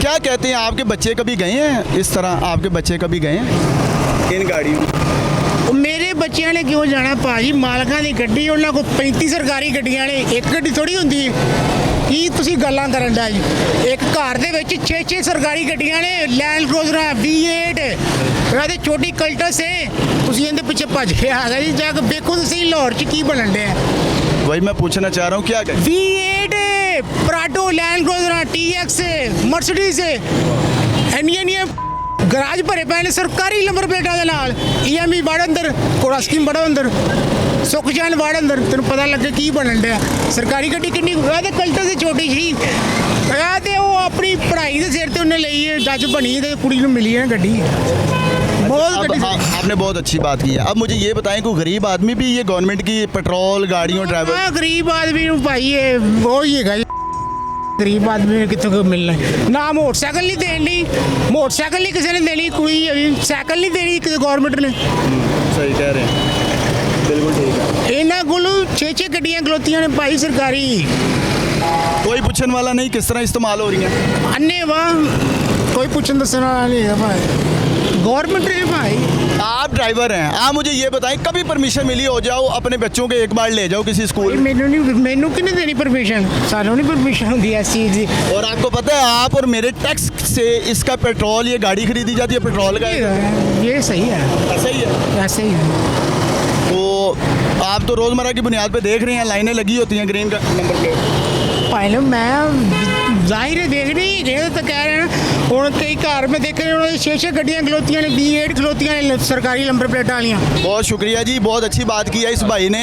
क्या कहते हैं, आपके बच्चे कभी गए हैं इस तरह, आपके बच्चे कभी गए हैं इन गाड़ियों में? ਮੇਰੇ ਬੱਚਿਆਂ ਨੇ ਕਿਉਂ ਜਾਣਾ ਭਾਜੀ, ਮਾਲਕਾਂ ਦੀ ਗੱਡੀ, ਉਹਨਾਂ ਕੋਲ 35 ਸਰਕਾਰੀ ਗੱਡੀਆਂ ਨੇ, ਇੱਕ ਗੱਡੀ ਥੋੜੀ ਹੁੰਦੀ ਹੈ। ਕੀ ਤੁਸੀਂ ਗੱਲਾਂ ਕਰਨ ਦਾ ਜੀ? ਇੱਕ ਘਰ ਦੇ ਵਿੱਚ 6-6 ਸਰਕਾਰੀ ਗੱਡੀਆਂ ਨੇ, ਲੈਂਡ ਕਰੂਜ਼ਰ V8 ਇਹਦੇ ਛੋਟੀ ਕਲਟਸ ਹੈ, ਤੁਸੀਂ ਇਹਦੇ ਪਿੱਛੇ ਭੱਜ ਕੇ ਆ ਗਏ ਜੀ। ਜਾ ਕੇ ਵੇਖੋ ਤੁਸੀਂ ਲਾਹੌਰ 'ਚ ਕੀ ਬਣਨ ਡਿਆ। वही मैं पूछना चाह रहा हूँ, क्या कहें? V8 Prado, land cruiser, TX, Mercedes ਇੰਨੀਆਂ ਗਰਾਜ ਭਰੇ ਪਏ ਨੇ ਸਰਕਾਰੀ ਨੰਬਰ ਪਲੇਟਾਂ ਦੇ ਨਾਲ। EMI ਵੜ ਅੰਦਰ, ਕੋੜਾ ਸਕੀਮ ਵੜੋ ਅੰਦਰ, ਸੁੱਖ ਚੈਨ ਵੜ ਅੰਦਰ, ਤੈਨੂੰ ਪਤਾ ਲੱਗੇ ਕੀ ਬਣਨ ਡਿਆ। ਸਰਕਾਰੀ ਗੱਡੀ ਕਿੰਨੀ ਤੇ ਕਲਟਰ ਦੀ ਛੋਟੀ ਸੀ ਇਹ, ਤੇ ਉਹ ਆਪਣੀ ਪੜ੍ਹਾਈ ਦੇ ਸਿਰ ਤੇ ਉਹਨੇ ਲਈ ਹੈ, ਜੱਜ ਬਣੀ ਤੇ ਕੁੜੀ ਨੂੰ ਮਿਲੀ ਹੈ ਗੱਡੀ। बहुत अब गड्डी आपने बहुत अच्छी बात की है। अब मुझे ये बताएं, कोई गरीब आदमी भी ये गवर्नमेंट की पेट्रोल गाड़ियों ड्राइवर? हाँ, गरीब आदमी ਨੂੰ ਭਾਈ ਇਹ ਉਹ ਹੀ ਹੈਗਾ ਜੀ। ਗਰੀਬ ਆਦਮੀ ਨੂੰ ਕਿੱਥੋਂ ਮਿਲਣਾ? ਨਾ ਮੋਟਰਸਾਈਕਲ ਨਹੀਂ ਦੇਣ ਲਈ, ਮੋਟਰਸਾਈਕਲ ਨਹੀਂ ਕਿਸੇ ਨੇ ਦੇਣੀ, ਕੋਈ ਸਾਈਕਲ ਨਹੀਂ ਦੇਣੀ ਕਿਸੇ ਗਵਰਨਮੈਂਟ ਨੇ। सही कह रहे हैं, बिल्कुल ठीक है। ਇਹਨਾਂ ਕੋਲ 6-6 ਗੱਡੀਆਂ ਖਲੋਤੀਆਂ ਨੇ ਭਾਈ ਸਰਕਾਰੀ। कोई पूछने वाला नहीं किस तरह इस्तेमाल हो रही है? ਅੰਨੇ ਵਾਹ ਕੋਈ ਪੁੱਛਣ ਦੱਸਣ ਵਾਲਾ ਨਹੀਂ ਹੈ ਭਾਈ, गवर्नमेंट है भाई। आप ड्राइवर हैं, आप मुझे ये बताएं, कभी परमिशन मिली हो जाओ अपने बच्चों के एक बार ले जाओ किसी स्कूल में? मैनू किन्ने देनी परमिशन? सानू नहीं परमिशन होती इस चीज़ की। और आपको पता है आप और मेरे टैक्स से इसका पेट्रोल, ये गाड़ी खरीदी जाती है पेट्रोल का। ये सही है, ऐसा ही है। ऐसे ही है। तो आप तो रोज़मर्रा की बुनियाद पे देख रहे हैं लाइनें लगी होती हैं ग्रीन का नंबर प्लेट। ਭਾਈ ਨੂੰ ਮੈਂ ਜ਼ਾਹਿਰ ਦੇਖ ਨਹੀਂ ਜਿਹੜੇ ਤਾਂ ਕਹਿ ਰਹੇ ਨੇ। ਹੁਣ ਕਈ ਘਰ ਮੈਂ ਦੇਖ ਰਹੇ ਉਹਨਾਂ ਦੀ 6-6 ਗੱਡੀਆਂ ਖਲੋਤੀਆਂ ਨੇ, V8 ਖਲੋਤੀਆਂ ਨੇ ਸਰਕਾਰੀ ਨੰਬਰ ਪਲੇਟਾਂ ਵਾਲੀਆਂ। बहुत शुक्रिया जी, बहुत अच्छी बात की है इस भाई ने।